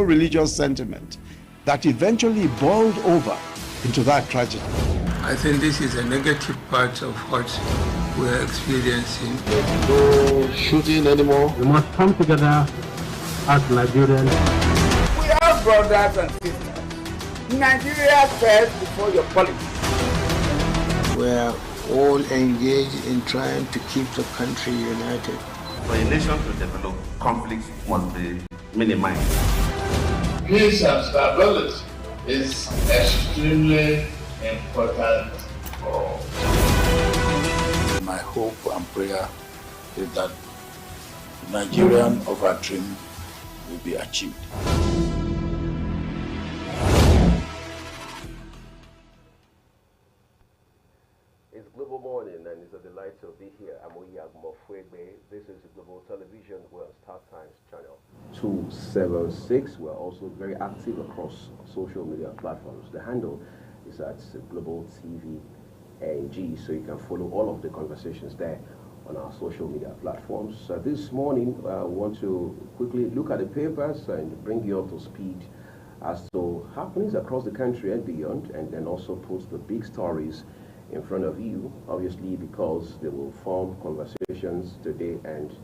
religious sentiment that eventually boiled over into that tragedy. I think this is a negative part of what we're experiencing. No shooting anymore. We must come together as Nigerians. We are brothers and sisters. Nigeria first before your politics. We're all engaged in trying to keep the country united. For a nation to develop, conflicts must be minimized. Peace and stability is extremely important for all. My hope and prayer is that the Nigerian of our dream will be achieved. It's Global Morning and it's a delight to be here. I'm Oyagmofwegbe. This is Global Television. We're on Star Times channel 276. We're also very active across social media platforms. The handle is at GlobaltvNG, so you can follow all of the conversations there on our social media platforms. This morning, we want to quickly look at the papers and bring you up to speed as to happenings across the country and beyond, and then also put the big stories in front of you, obviously, because they will form conversations today and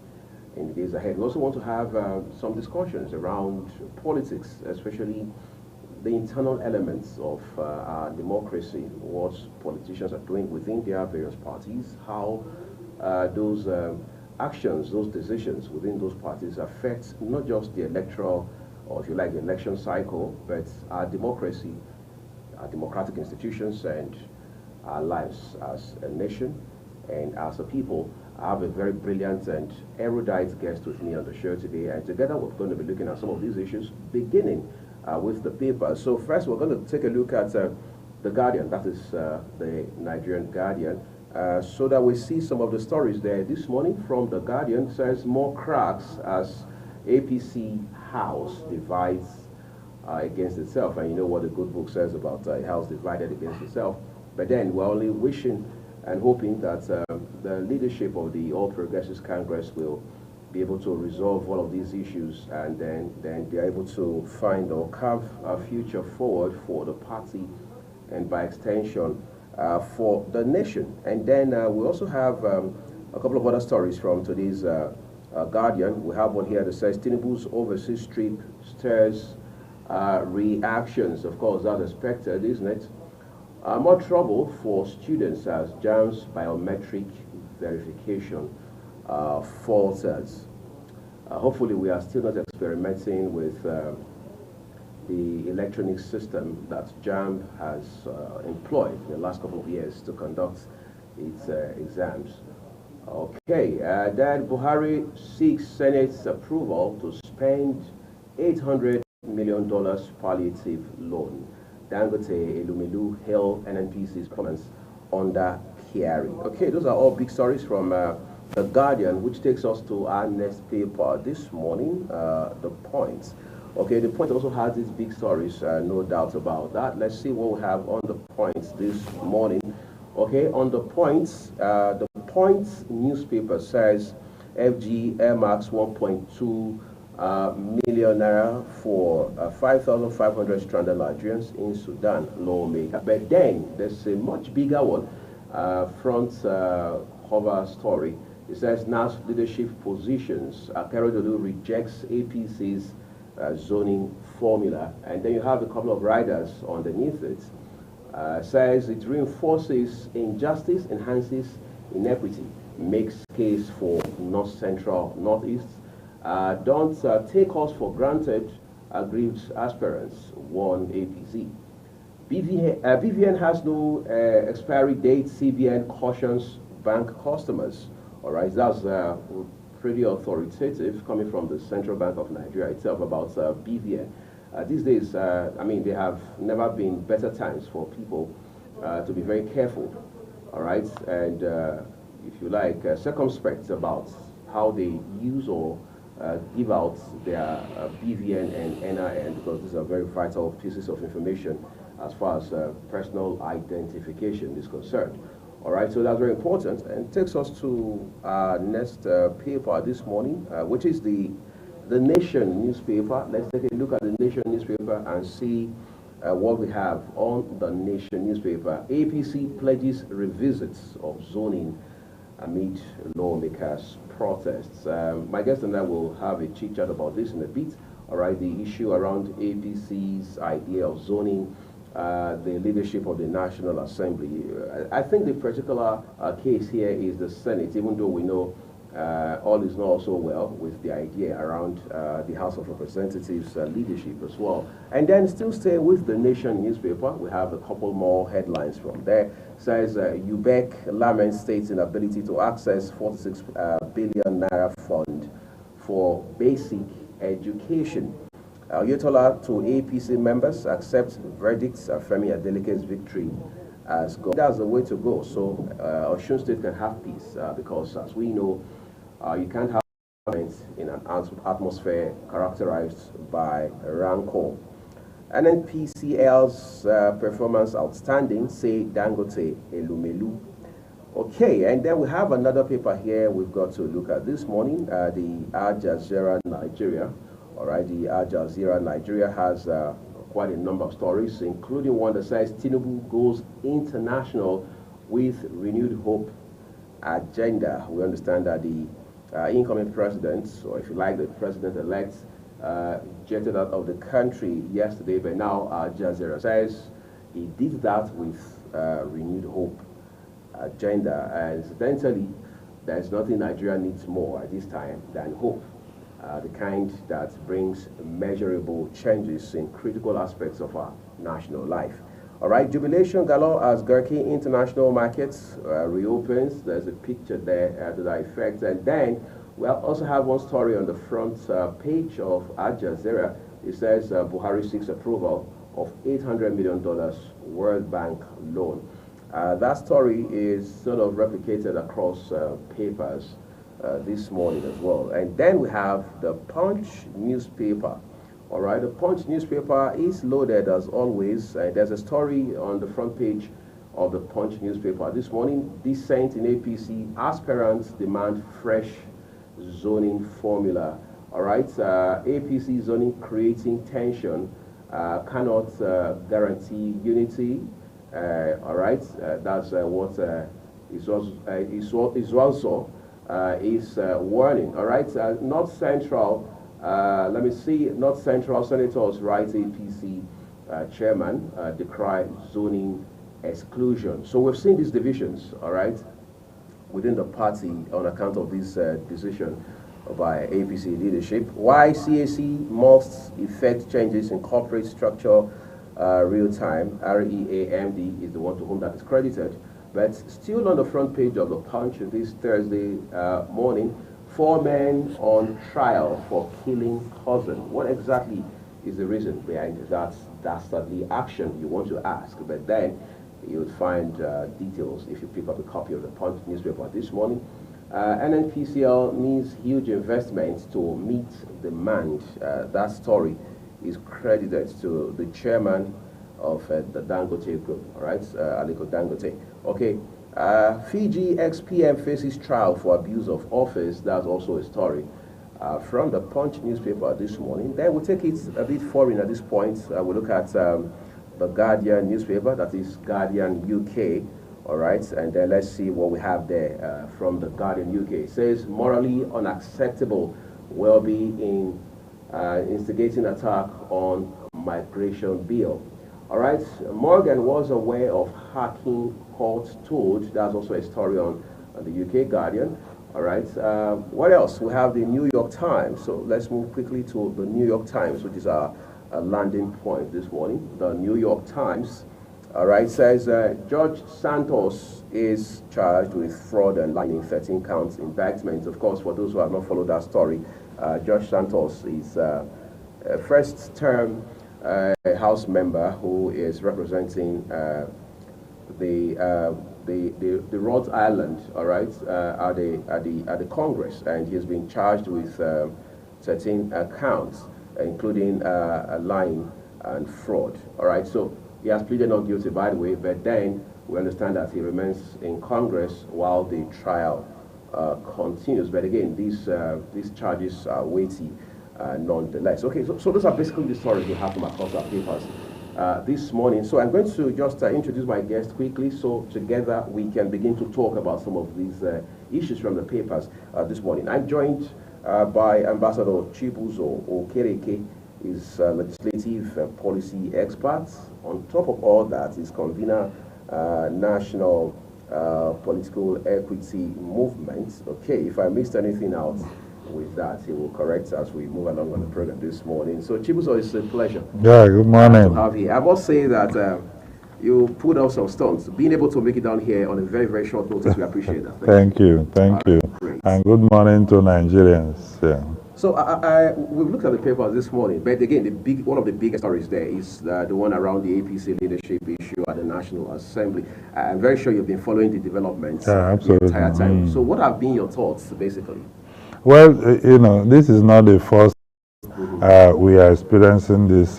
in the days ahead. We also want to have some discussions around politics, especially the internal elements of our democracy, what politicians are doing within their various parties, how those actions, those decisions within those parties affect not just the electoral, or if you like, the election cycle, but our democracy, our democratic institutions, and our lives as a nation and as a people. I have a very brilliant and erudite guest with me on the show today, and together we're going to be looking at some of these issues, beginning with the paper. So first we're going to take a look at The Guardian, that is the Nigerian Guardian, so that we see some of the stories there. This morning from The Guardian says more cracks as APC House divides against itself. And you know what the good book says about a house divided against itself. But then we're only wishing and hoping that the leadership of the All Progressives Congress will be able to resolve all of these issues, and then they're able to find or carve a future forward for the party and by extension for the nation. And then we also have a couple of other stories from today's Guardian. We have one here that says Tinubu's overseas trip stirs reactions. Of course, that's expected, isn't it? More trouble for students as JAMB's biometric verification falters. Hopefully we are still not experimenting with the electronic system that JAMB has employed in the last couple of years to conduct its exams. Okay, then Buhari seeks Senate's approval to spend $800 million palliative loan. Dangote, Elumilu, Hill, NNPC's performance under Kyari. Okay, those are all big stories from The Guardian, which takes us to our next paper this morning, The Point. Okay, The Point also has these big stories, no doubt about that. Let's see what we have on The Point this morning. Okay, on The Point newspaper says FG earmarks 1.2 million naira for 5,500 stranded Nigerians in Sudan, lawmaker. But then there's a much bigger one, front cover story. It says NAS leadership positions. Akeredolu rejects APC's zoning formula. And then you have a couple of riders underneath it. Says it reinforces injustice, enhances inequity, makes case for North Central, Northeast. Don't take us for granted, aggrieved aspirants, warn APC. BVN has no expiry date, CBN cautions bank customers. All right, that's pretty authoritative coming from the Central Bank of Nigeria itself about BVN. These days, I mean, there have never been better times for people to be very careful, all right, and if you like, circumspect about how they use or give out their BVN and NIN, because these are very vital pieces of information as far as personal identification is concerned. All right, so that's very important, and takes us to our next paper this morning, which is the the Nation newspaper. Let's take a look at the Nation newspaper and see what we have on the Nation newspaper. APC pledges revisits of zoning amid lawmakers' protests. My guest and I will have a chit chat about this in a bit. All right, the issue around APC's idea of zoning, the leadership of the National Assembly. I think the particular case here is the Senate, even though we know all is not so well with the idea around the House of Representatives leadership as well. And then still stay with the Nation newspaper. We have a couple more headlines from there. Says UBEC laments state's inability to access 46 billion naira fund for basic education. Oyetola to APC members accept verdicts affirming Adeleke's victory as God. That's the way to go. So Osun State can have peace because, as we know, you can't have in an atmosphere characterized by rancor. NNPCL's performance outstanding, say Dangote Elumelu. Okay, and then we have another paper here we've got to look at this morning, the Al Jazeera Nigeria. All right, the Al Jazeera Nigeria has quite a number of stories, including one that says Tinubu goes international with renewed hope agenda. We understand that the incoming president, or if you like, the president-elect, jetted out of the country yesterday, but now Al Jazeera says he did that with renewed hope agenda. And incidentally, there's nothing Nigeria needs more at this time than hope, the kind that brings measurable changes in critical aspects of our national life. All right, jubilation galore as Garki International Markets reopens. There's a picture there to that effect. And then we'll also have one story on the front page of Al Jazeera. It says Buhari seeks approval of $800 million World Bank loan. That story is sort of replicated across papers this morning as well. And then we have the Punch newspaper. All right, the Punch newspaper is loaded as always. There's a story on the front page of the Punch newspaper this morning. Dissent in APC, aspirants demand fresh zoning formula. All right, APC zoning creating tension, cannot guarantee unity. All right, that's what is also warning. All right, North Central. Let me see. North Central Senators, right? APC chairman decry zoning exclusion. So we've seen these divisions, all right, within the party on account of this decision by APC leadership. Why CAC must effect changes in corporate structure real time. REAMD is the one to whom that is credited. But still on the front page of the Punch this Thursday morning, 4 men on trial for killing cousin. What exactly is the reason behind that dastardly action, you want to ask? But then you would find details if you pick up a copy of the Punch newspaper this morning. NNPCL needs huge investments to meet demand. That story is credited to the chairman of the Dangote Group, all right, Aliko Dangote. Okay. Fiji ex-PM faces trial for abuse of office. That's also a story from the Punch newspaper this morning. Then we'll take it a bit foreign at this point. We'll look at the Guardian newspaper, that is Guardian UK. All right, and then let's see what we have there from the Guardian UK. It says, morally unacceptable will be in instigating attack on migration bill. All right, Morgan was aware of hacking court told. That's also a story on the UK Guardian. All right, what else? We have the New York Times. So let's move quickly to the New York Times, which is our landing point this morning. The New York Times, all right, says Judge Santos is charged with fraud and lying, 13 counts indictment. Of course, for those who have not followed that story, Judge Santos is a first-term House member who is representing the Rhode Island, all right, at the Congress, and he has been charged with 13 counts, including lying and fraud. All right, so he has pleaded not guilty, by the way, but then we understand that he remains in Congress while the trial continues. But again, these charges are weighty. nonetheless. Okay, so those are basically the stories we have from across our papers this morning. So I'm going to just introduce my guest quickly, so together we can begin to talk about some of these issues from the papers this morning. I'm joined by Ambassador Chibuzo Okereke, is legislative policy expert. On top of all that, is convener National Political Equity Movement. Okay, if I missed anything out with that, he will correct as we move along on the program this morning. So Chibuzo, it's a pleasure. Yeah, good morning. To have you. I must say that you put out some stunts. Being able to make it down here on a very, very short notice, we appreciate that. Thank you. Great. And good morning to Nigerians. Yeah. So we've looked at the papers this morning, but again, one of the biggest stories there is the one around the APC leadership issue at the National Assembly. I'm very sure you've been following the developments the entire time. So what have been your thoughts, basically? Well, this is not the first we are experiencing this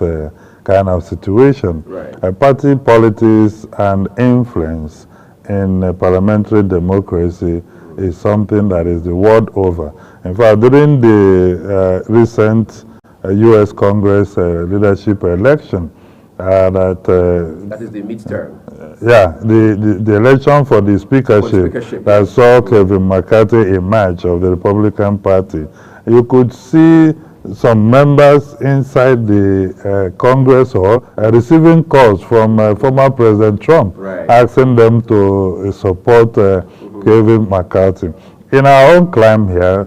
kind of situation. Right. Party politics and influence in parliamentary democracy is something that is the world over. In fact, during the recent U.S. Congress leadership election, that is the midterm. The election for the speakership that saw Kevin McCarthy emerge of the Republican Party, you could see some members inside the Congress hall receiving calls from former President Trump, asking them to support Kevin McCarthy. In our own climb here,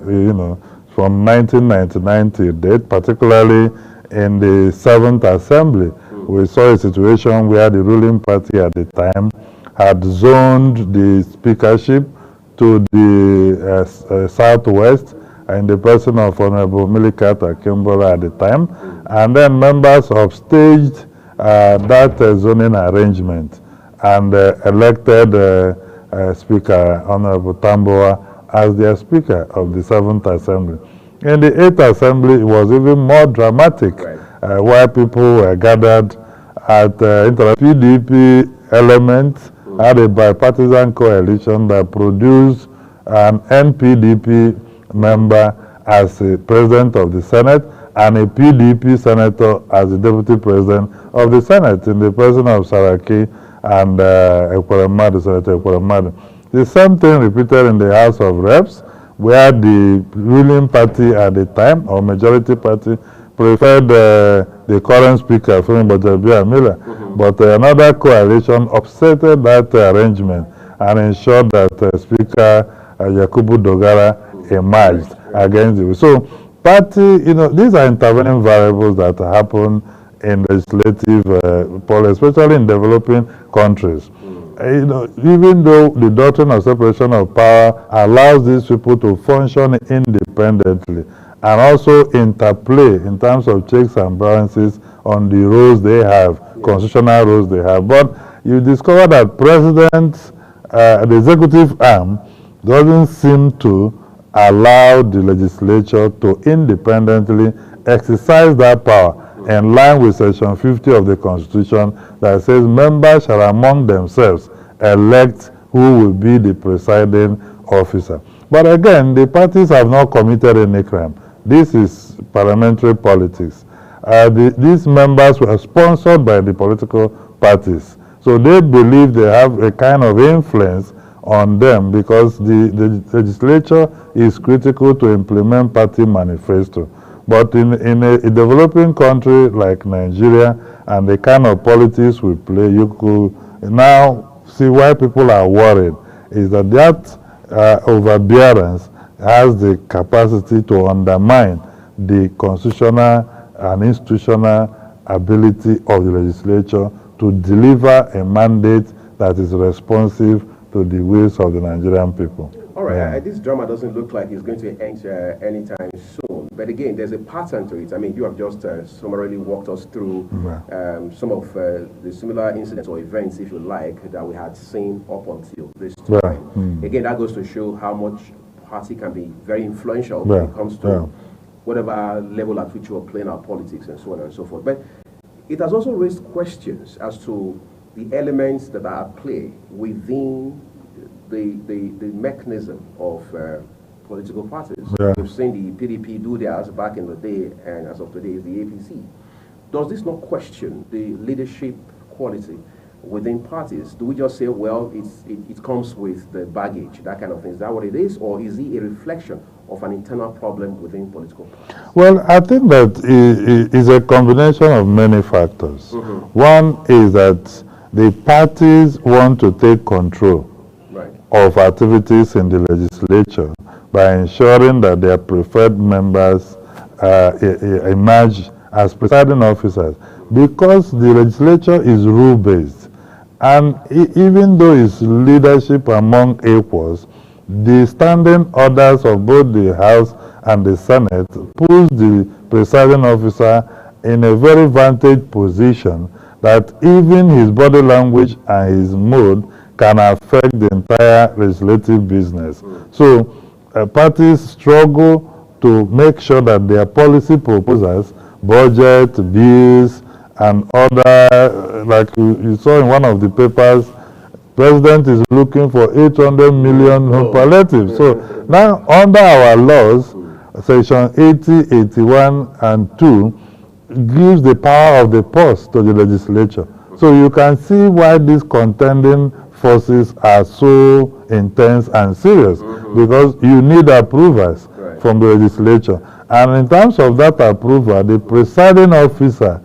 from 1999 to date, particularly in the 7th Assembly, we saw a situation where the ruling party at the time had zoned the speakership to the Southwest in the person of Honorable Milikata Kimbola at the time, and then members upstaged that zoning arrangement and elected Speaker Honorable Tamboa as their Speaker of the 7th Assembly. In the 8th Assembly, it was even more dramatic, where people were gathered at PDP elements, had a bipartisan coalition that produced an NPDP member as a president of the Senate and a PDP senator as the deputy president of the Senate in the person of Saraki and Senator Ekweremadu. The same thing repeated in the House of Reps, where the ruling party at the time, or majority party, preferred the current speaker, Femi Bajabiamila, but another coalition upsetted that arrangement and ensured that Speaker Yakubu Dogara emerged against it. So, party, these are intervening variables that happen in legislative policy, especially in developing countries. Even though the doctrine of separation of power allows these people to function independently and also interplay in terms of checks and balances on the roles they have, constitutional roles they have. But you discover that the executive arm doesn't seem to allow the legislature to independently exercise that power in line with Section 50 of the Constitution that says members shall among themselves elect who will be the presiding officer. But again, the parties have not committed any crime. This is parliamentary politics. These members were sponsored by the political parties. So they believe they have a kind of influence on them because the legislature is critical to implement party manifesto. But in a developing country like Nigeria and the kind of politics we play, you could now see why people are worried is that overbearance has the capacity to undermine the constitutional and institutional ability of the legislature to deliver a mandate that is responsive to the wills of the Nigerian people. All right, this drama doesn't look like it's going to end anytime soon. But again, there's a pattern to it. I mean, you have just summarily walked us through some of the similar incidents or events, if you like, that we had seen up until this time. Again, that goes to show how much party can be very influential when it comes to whatever level at which you are playing our politics and so on and so forth. But it has also raised questions as to the elements that are at play within the mechanism of political parties. Yeah. We've seen the PDP do theirs back in the day, and as of today, is the APC. Does this not question the leadership quality within parties? Do we just say, well, it comes with the baggage, that kind of thing? Is that what it is, or is it a reflection of an internal problem within political parties? Well, I think that it is a combination of many factors. One is that the parties want to take control of activities in the legislature by ensuring that their preferred members emerge as presiding officers, because the legislature is rule-based, and even though it's leadership among equals, the standing orders of both the House and the Senate puts the presiding officer in a very vantage position that even his body language and his mood can affect the entire legislative business. So parties struggle to make sure that their policy proposals, budget, bills, and other, like you saw in one of the papers, President is looking for 800 million palliatives. So now under our laws, Section 80, 81, and 2 gives the power of the purse to the legislature. So you can see why these contending forces are so intense and serious, because you need approvals from the legislature. And in terms of that approval, the presiding officer,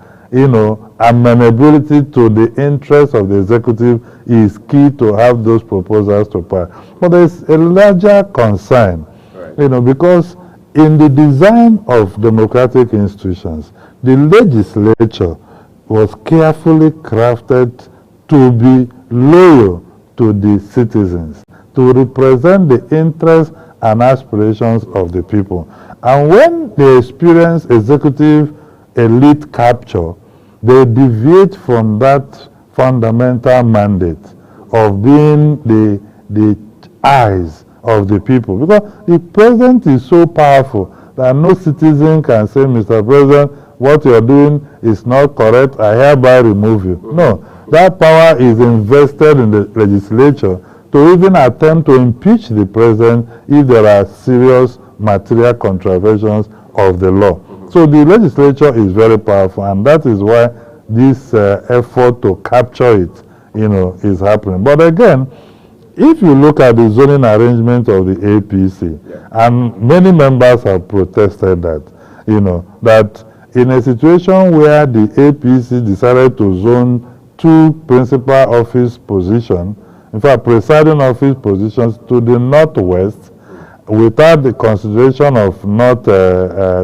amenability to the interests of the executive is key to have those proposals to pass. But there's a larger concern, because in the design of democratic institutions, the legislature was carefully crafted to be loyal to the citizens, to represent the interests and aspirations of the people. And when they experience executive elite capture, they deviate from that fundamental mandate of being the eyes of the people. Because the president is so powerful that no citizen can say, Mr. President, what you're doing is not correct, I hereby remove you. No, that power is invested in the legislature to even attempt to impeach the president if there are serious material contraventions of the law. So the legislature is very powerful, and that is why this effort to capture it, is happening. But again, if you look at the zoning arrangement of the APC, and many members have protested that, that in a situation where the APC decided to zone 2 principal office positions, in fact, presiding office positions to the northwest, without the consideration of North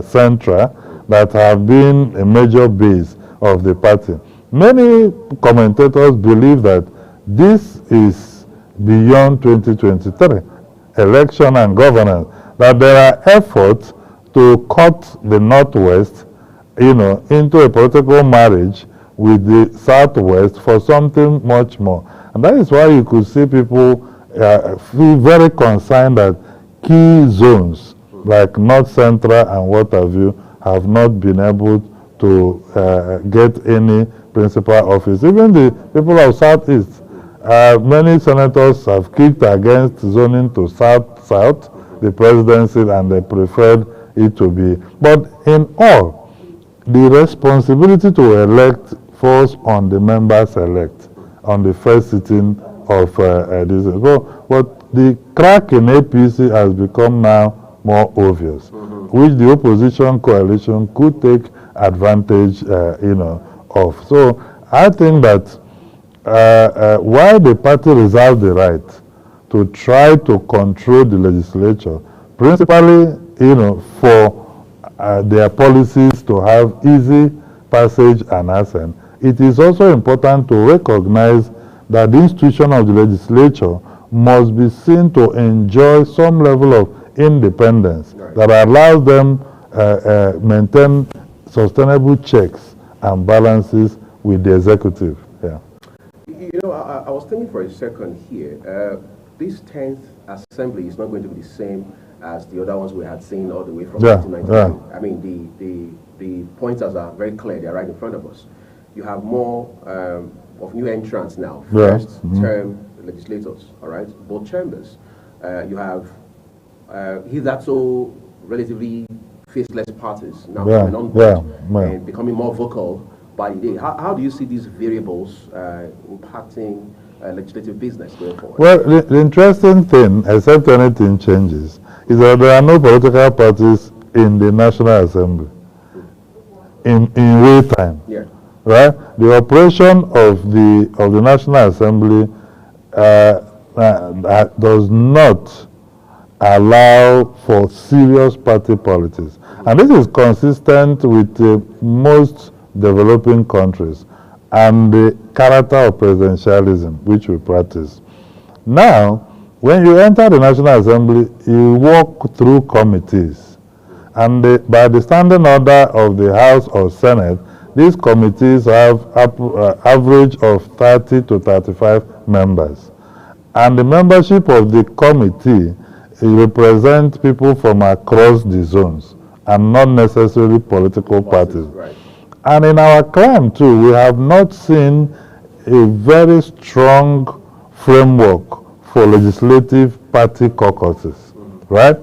Central, that have been a major base of the party. Many commentators believe that this is beyond 2023 election and governance, that there are efforts to cut the northwest, into a political marriage with the southwest for something much more. And that is why you could see people feel very concerned that key zones like North Central and what have you have not been able to get any principal office. Even the people of Southeast, many senators have kicked against zoning to South, the presidency, and they preferred it to be. But in all, the responsibility to elect falls on the members elect on the first sitting of this. But the crack in APC has become now more obvious, which the opposition coalition could take advantage, of. So I think that while the party reserves the right to try to control the legislature, principally, for their policies to have easy passage and assent, it is also important to recognize that the institution of the legislature must be seen to enjoy some level of independence that allows them maintain sustainable checks and balances with the executive. Yeah. I was thinking for a second here. This 10th assembly is not going to be the same as the other ones we had seen all the way from 1992. I mean, the pointers are very clear. They're right in front of us. You have more of new entrants now, first-term legislators, all right, both chambers. You have hitherto relatively faceless parties now coming on board and becoming more vocal by the day. How do you see these variables impacting legislative business going forward? Well, the interesting thing, except anything changes, is that there are no political parties in the National Assembly in real time. Yeah. Right? The operation of the National Assembly does not allow for serious party politics. And this is consistent with most developing countries and the character of presidentialism which we practice. Now, when you enter the National Assembly, you walk through committees. And by the standing order of the House or Senate, these committees have average of 30 to 35 members. And the membership of the committee represents people from across the zones and not necessarily political parties. Right. And in our crime too, we have not seen a very strong framework for legislative party caucuses, right?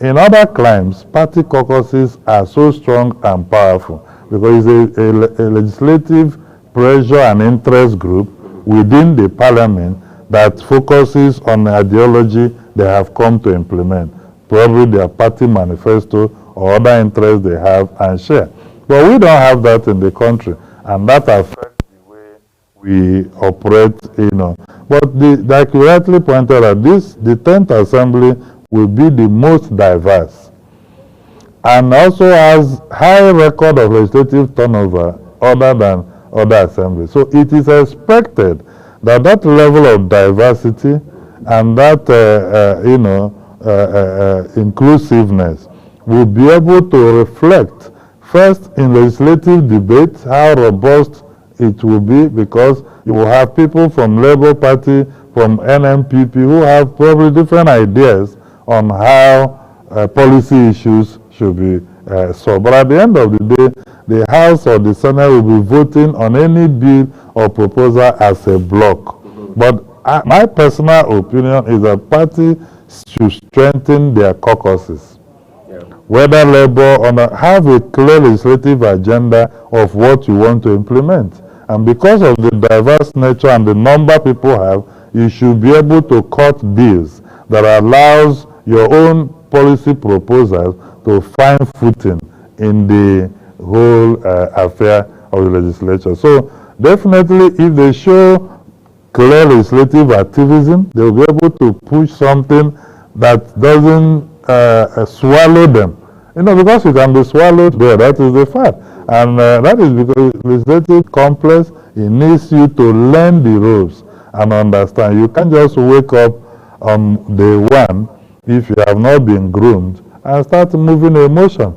In other climes, party caucuses are so strong and powerful because it's a legislative pressure and interest group within the parliament that focuses on the ideology they have come to implement, probably their party manifesto or other interests they have and share. But we don't have that in the country, and that affects the way we operate, you know. But like you rightly pointed out, the 10th Assembly will be the most diverse and also has high record of legislative turnover other than other assemblies. So it is expected that that level of diversity and that inclusiveness will be able to reflect first in legislative debates how robust it will be, because you will have people from Labour Party, from NMPP who have probably different ideas on how policy issues should be solved. But at the end of the day, the House or the Senate will be voting on any bill or proposal as a block. But my personal opinion is that parties should strengthen their caucuses. Whether Labour or not, have a clear legislative agenda of what you want to implement. And because of the diverse nature and the number people have, you should be able to cut deals that allows your own policy proposals to find footing in the whole affair of the legislature. So definitely, if they show clear legislative activism, they will be able to push something that doesn't swallow them. You know, because you can be swallowed there, that is the fact. And that is because legislative complex, it needs you to learn the rules and understand. You can't just wake up on day one if you have not been groomed and start moving a motion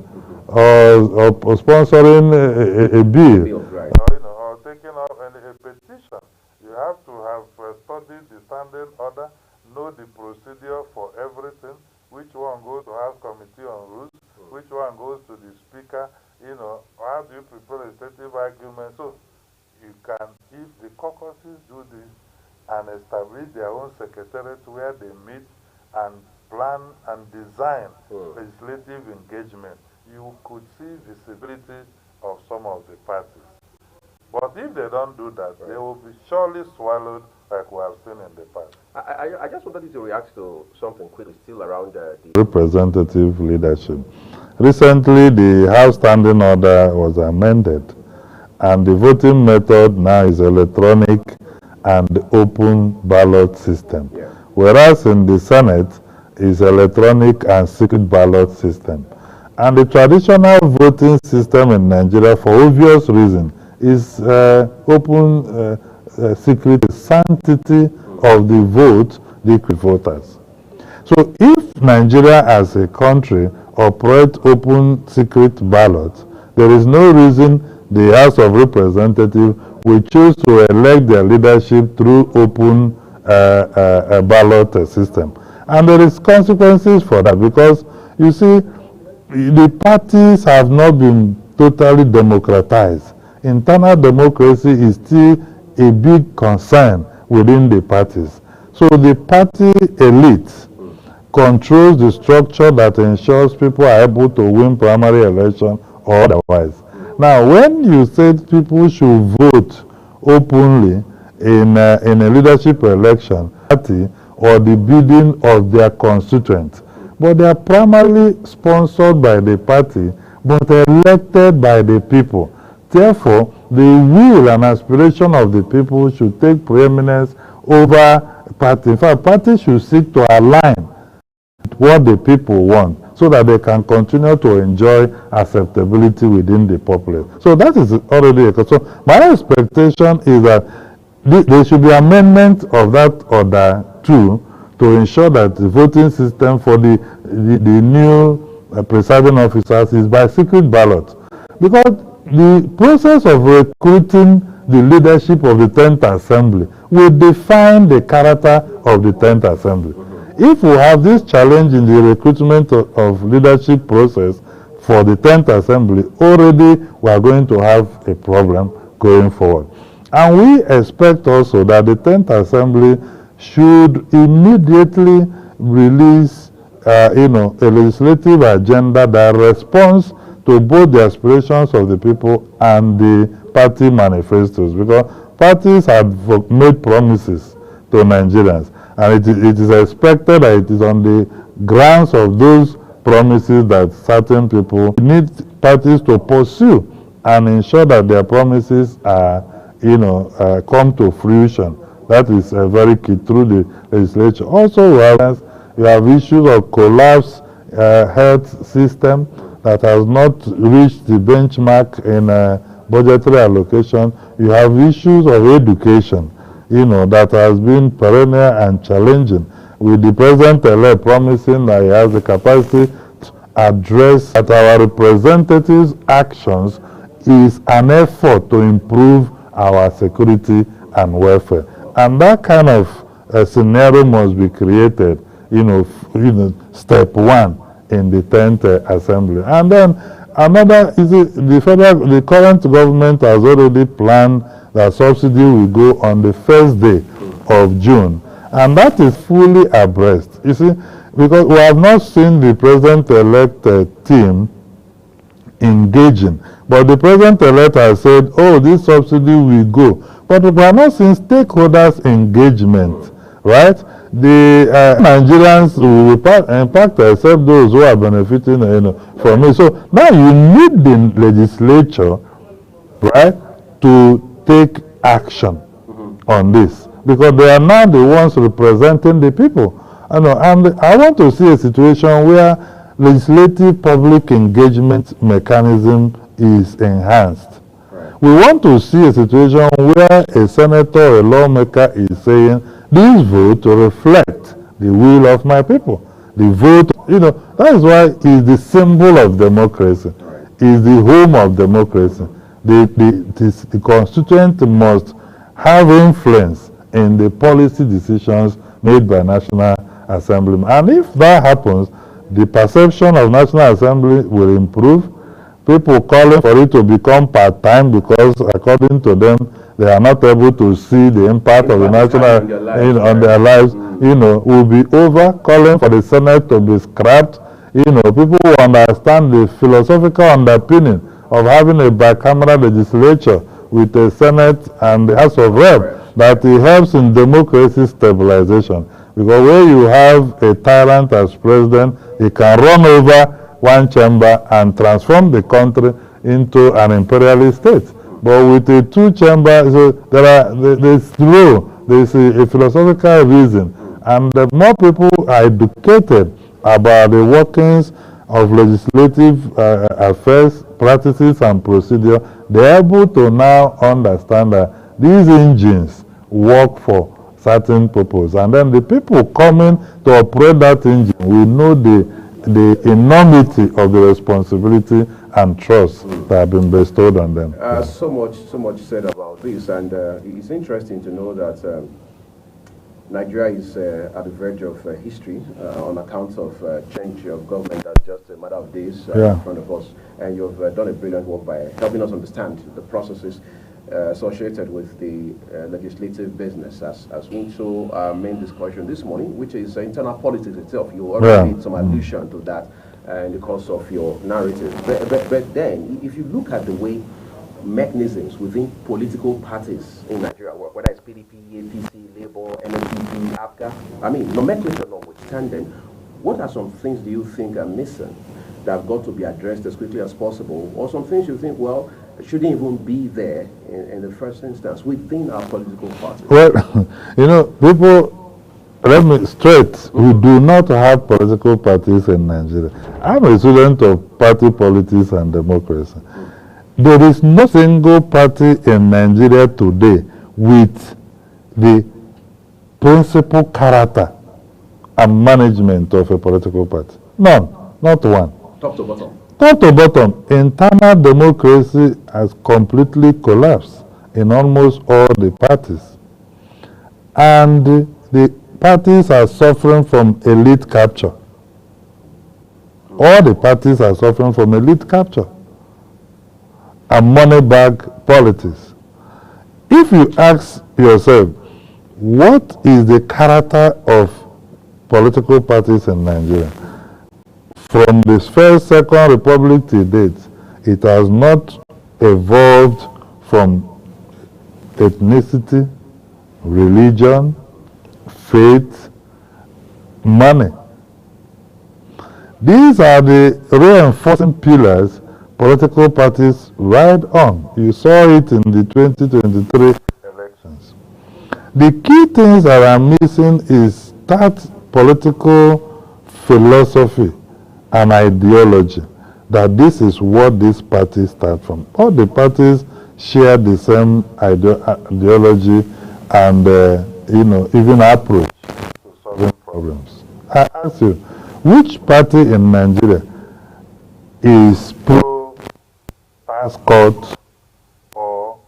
or sponsoring a bill. Right. Or taking up a petition. You have to have studied the standing order, know the procedure for everything, which one goes to House Committee on Rules, which one goes to the Speaker, you know, how do you prepare a legislative argument? So you can, if the caucuses do this and establish their own secretariat where they meet and plan and design legislative engagement, you could see visibility of some of the parties. But if they don't do that, they will be surely swallowed like we have seen in the past. I just wanted you to react to something quickly, still around the representative leadership. Recently, the House Standing Order was amended, and the voting method now is electronic and open ballot system. Yeah. Whereas in the Senate, is electronic and secret ballot system. And the traditional voting system in Nigeria, for obvious reasons, is open, secret, sanctity of the vote, the voters. So if Nigeria as a country operates open, secret ballots, there is no reason the House of Representatives will choose to elect their leadership through open ballot system. And there is consequences for that, because you see, the parties have not been totally democratized. Internal democracy is still a big concern within the parties. So the party elites controls the structure that ensures people are able to win primary election or otherwise. Now, when you said people should vote openly in a leadership election, party or the bidding of their constituents, but they are primarily sponsored by the party, but elected by the people. Therefore, the will and aspiration of the people should take preeminence over party. In fact, parties should seek to align with what the people want so that they can continue to enjoy acceptability within the populace. So that is already a so my expectation is that there should be amendment of that order too, to ensure that the voting system for the new presiding officers is by secret ballot. Because the process of recruiting the leadership of the 10th Assembly will define the character of the 10th Assembly. If we have this challenge in the recruitment of leadership process for the 10th Assembly, already we are going to have a problem going forward. And we expect also that the 10th Assembly should immediately release a legislative agenda that responds to both the aspirations of the people and the party manifestos, because parties have made promises to Nigerians, and it is expected that it is on the grounds of those promises that certain people need parties to pursue and ensure that their promises are, come to fruition. That is very key through the legislature. Also, you have issues of collapsed health system that has not reached the benchmark in budgetary allocation. You have issues of education, that has been perennial and challenging, with the president-elect promising that he has the capacity to address that our representatives' actions is an effort to improve our security and welfare. And that kind of scenario must be created, step one in the 10th Assembly. And then another is the current government has already planned that subsidy will go on the first day of June. And that is fully abreast. You see, because we have not seen the president-elect team engaging. But the president-elect has said, oh, this subsidy will go. But we have not seen stakeholders' engagement, right? The Nigerians will impact except those who are benefiting from it. So now you need the legislature, right, to take action on this, because they are now the ones representing the people. And I want to see a situation where legislative public engagement mechanism is enhanced. Right. We want to see a situation where a senator or a lawmaker is saying, this vote to reflect the will of my people. The vote, that is why it is the symbol of democracy. Right. It is the home of democracy. The constituent must have influence in the policy decisions made by National Assembly. And if that happens, the perception of National Assembly will improve. People calling for it to become part-time because, according to them, they are not able to see the impact of the national on their lives, will be over. Calling for the Senate to be scrapped. People will understand the philosophical underpinning of having a bicameral legislature with a Senate and the House of Reps, that it helps in democracy stabilization. Because when you have a tyrant as president, he can run over one chamber and transform the country into an imperialist state. But with a two-chamber, so there's a philosophical reason. And the more people are educated about the workings of legislative affairs, practices, and procedure, they're able to now understand that these engines work for certain purpose. And then the people coming to operate that engine will know the enormity of the responsibility and trust that have been bestowed on them. So much said about this, and it's interesting to know that Nigeria is at the verge of history on account of change of government that's just a matter of days in front of us. And you've done a brilliant work by helping us understand the processes associated with the legislative business as into our main discussion this morning, which is internal politics itself. You already made some allusion to that in the course of your narrative. But then, if you look at the way mechanisms within political parties in Nigeria work, whether it's PDP, APC, Labour, NNPP, APGA, I mean, nomenclature notwithstanding, what are some things do you think are missing that have got to be addressed as quickly as possible, or some things you think, well, shouldn't even be there in the first instance within our political parties? Well, you know, people, let me straight, we do not have political parties in Nigeria. I'm a student of party politics and democracy. There is no single party in Nigeria today with the principal character and management of a political party. None, not one. Top to bottom. Top to bottom, internal democracy has completely collapsed in almost all the parties. And the parties are suffering from elite capture. All the parties are suffering from elite capture and money bag politics. If you ask yourself, what is the character of political parties in Nigeria? From the first, second republic to date, it has not evolved from ethnicity, religion, faith, money. These are the reinforcing pillars political parties ride on. You saw it in the 2023 elections. The key things that are missing is that political philosophy and ideology, that this is what these parties start from. All the parties share the same ideology and even approach to solving problems. I ask you, which party in Nigeria is pro-tax cut or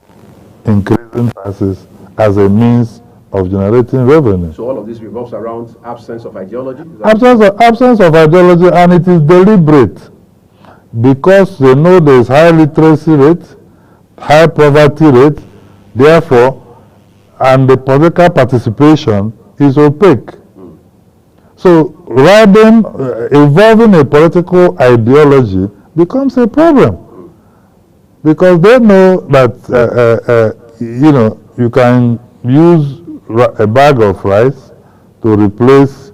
increasing taxes as a means of generating revenue? So all of this revolves around absence of ideology? Absence of ideology, and it is deliberate because they know there is high literacy rate, high poverty rate, therefore, and the political participation is opaque. So rather than evolving a political ideology becomes a problem because they know that you can use a bag of rice to replace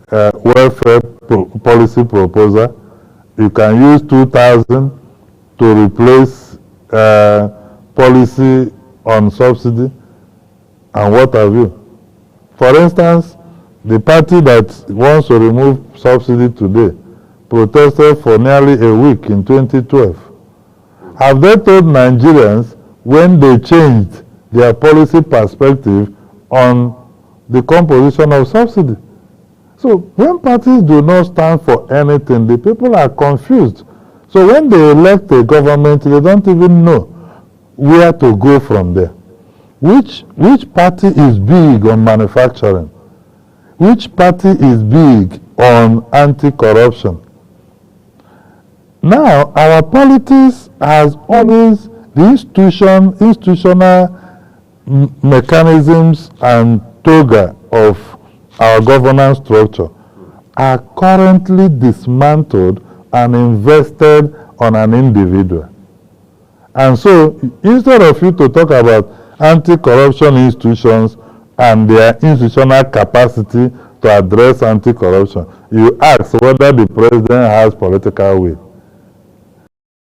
welfare policy proposal. You can use 2,000 to replace policy on subsidy and what have you. For instance, the party that wants to remove subsidy today protested for nearly a week in 2012. Have they told Nigerians when they changed their policy perspective on the composition of subsidy? So when parties do not stand for anything, the people are confused. So when they elect a government, they don't even know where to go from there. Which party is big on manufacturing? Which party is big on anti-corruption? Now, our politics has always the institutional mechanisms and toga of our governance structure are currently dismantled and invested on an individual. And so, instead of you to talk about anti-corruption institutions and their institutional capacity to address anti-corruption, you ask whether the president has political will.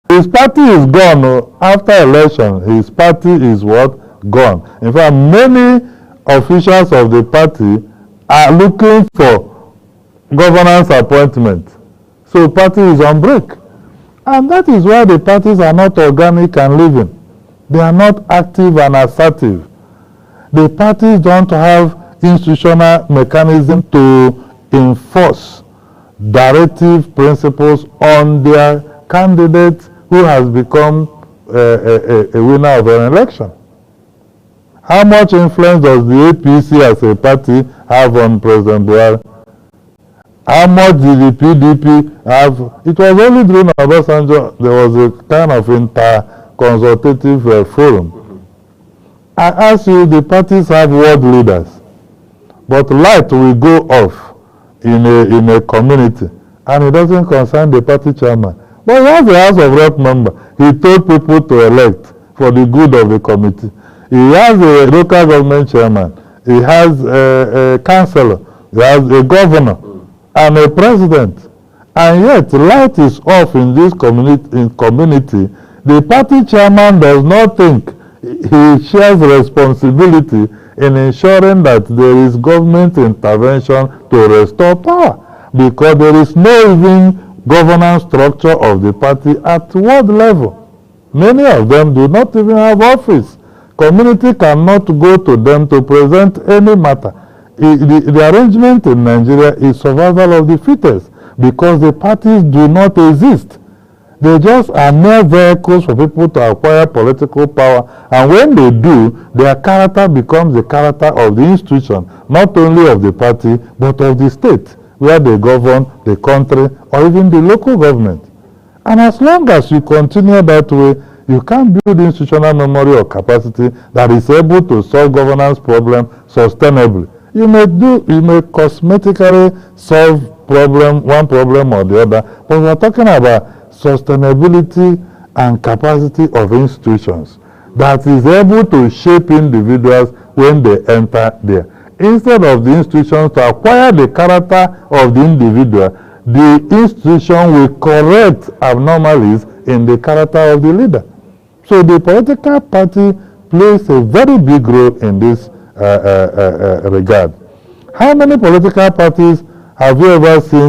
His party is gone. After election, his party is what? Gone. In fact, many officials of the party are looking for governance appointment. So party is on break. And that is why the parties are not organic and living. They are not active and assertive. The parties don't have institutional mechanism to enforce directive principles on their candidate who has become a winner of an election. How much influence does the APC as a party have on President Buhari? How much did the PDP have? It was only during Obasanjo there was a kind of inter-consultative forum I ask you, the parties have world leaders, but light will go off in a community, and it doesn't concern the party chairman. But he has a House of Rep member. He told people to elect for the good of the committee. He has a local government chairman. He has a councillor. He has a governor and a president. And yet, light is off in this community. The party chairman does not think he shares responsibility in ensuring that there is government intervention to restore power, because there is no even governance structure of the party at world level. Many of them do not even have office. Community cannot go to them to present any matter. The arrangement in Nigeria is survival of the fittest, because the parties do not exist. They just are mere vehicles for people to acquire political power, and when they do, their character becomes the character of the institution, not only of the party, but of the state, where they govern the country or even the local government. And as long as you continue that way, you can't build institutional memory or capacity that is able to solve governance problems sustainably. You may cosmetically solve one problem or the other, but we're talking about sustainability and capacity of institutions that is able to shape individuals when they enter there. Instead of the institutions to acquire the character of the individual, the institution will correct abnormalities in the character of the leader. So the political party plays a very big role in this regard. How many political parties have you ever seen